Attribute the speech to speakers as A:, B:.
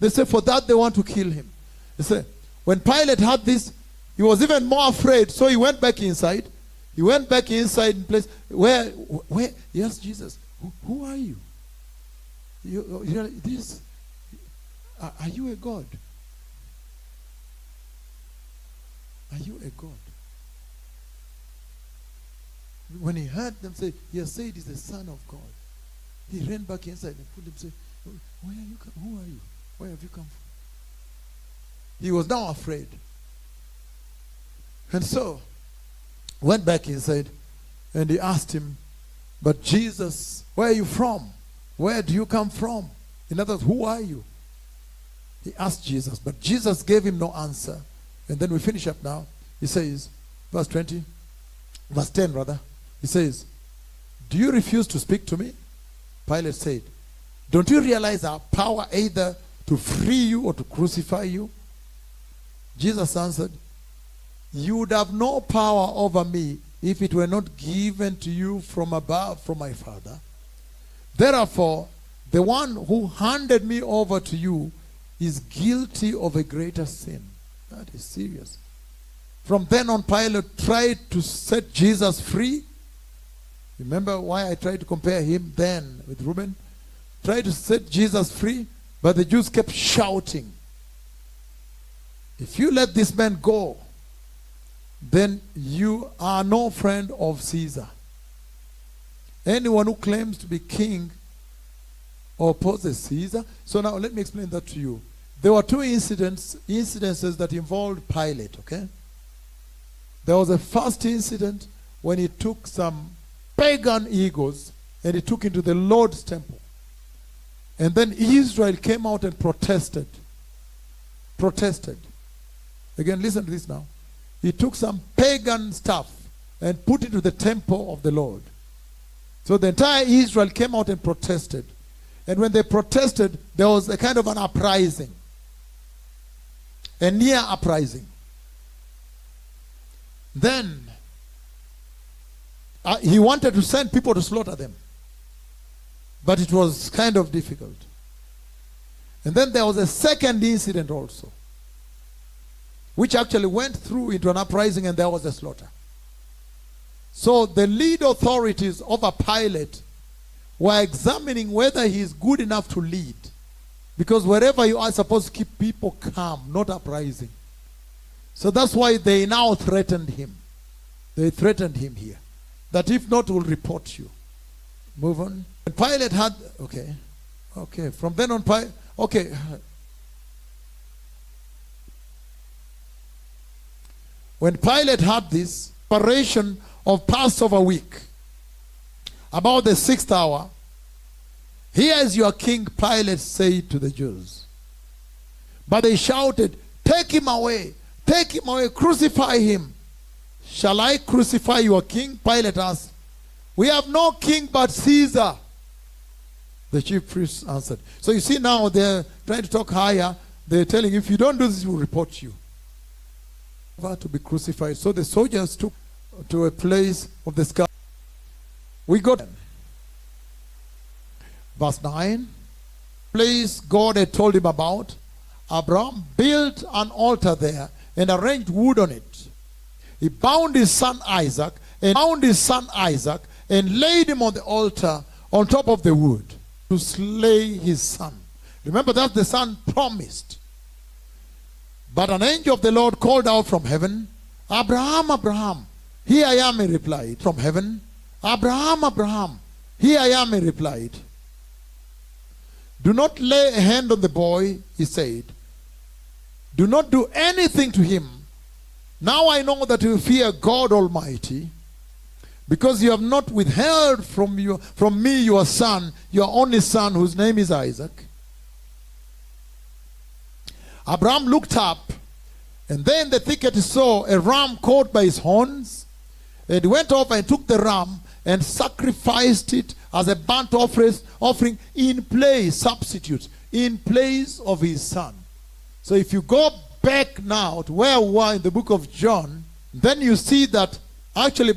A: They say for that they want to kill him. They say, when Pilate heard this, he was even more afraid. So he went back inside. He went back inside in place. Where? Yes, Jesus. Who are you? Are you a God? Are you a God? When he heard them say, he has said he's the Son of God, he ran back inside and put him say, where are you? Who are you? Where have you come from? He was now afraid. And so, went back inside and he asked him, but Jesus, where are you from? Where do you come from? In other words, who are you? He asked Jesus, but Jesus gave him no answer. And then we finish up now. He says, verse 10 rather, he says, do you refuse to speak to me? Pilate said, don't you realize our power either to free you or to crucify you? Jesus answered, you would have no power over me if it were not given to you from above, from my Father. Therefore, the one who handed me over to you is guilty of a greater sin. That is serious. From then on, Pilate tried to set Jesus free. Remember why I tried to compare him then with Reuben? Tried to set Jesus free, but the Jews kept shouting, if you let this man go, then you are no friend of Caesar. Anyone who claims to be king opposes Caesar. So now let me explain that to you. There were two incidences that involved Pilate, okay? There was a first incident when he took some pagan eagles and he took into the Lord's temple. And then Israel came out and protested. Again, listen to this now. He took some pagan stuff and put it to the temple of the Lord. So the entire Israel came out and protested. And when they protested, there was a kind of an uprising. A near uprising. Then he wanted to send people to slaughter them. But it was kind of difficult. And then there was a second incident also, which actually went through into an uprising and there was a slaughter. So the lead authorities over Pilate were examining whether he is good enough to lead. Because wherever you are supposed to keep people calm, not uprising. So that's why they now threatened him. They threatened him here. That if not, we'll report you. Move on. And Pilate had, okay. From then on, when Pilate had this preparation of Passover week, about the 6th hour, here is your king, Pilate said to the Jews. But they shouted, take him away, crucify him. Shall I crucify your king? Pilate asked. We have no king but Caesar. The chief priests answered. So you see now they're trying to talk higher. They're telling, if you don't do this, we'll report you. To be crucified. So the soldiers took to a place of the skull. We got verse 9. Place God had told him about. Abraham built an altar there and arranged wood on it. He bound his son Isaac and laid him on the altar on top of the wood to slay his son. Remember that the son promised. But an angel of the Lord called out from heaven, Abraham, Abraham. Here I am, he replied. From heaven, Abraham, Abraham. Here I am, he replied. Do not lay a hand on the boy, he said. Do not do anything to him. Now I know that you fear God Almighty, because you have not withheld from me your son, your only son, whose name is Isaac. Abraham looked up, and then the thicket saw a ram caught by his horns. And he went off and took the ram and sacrificed it as a burnt offering in place of his son. So if you go back now to where we were in the book of John, then you see that actually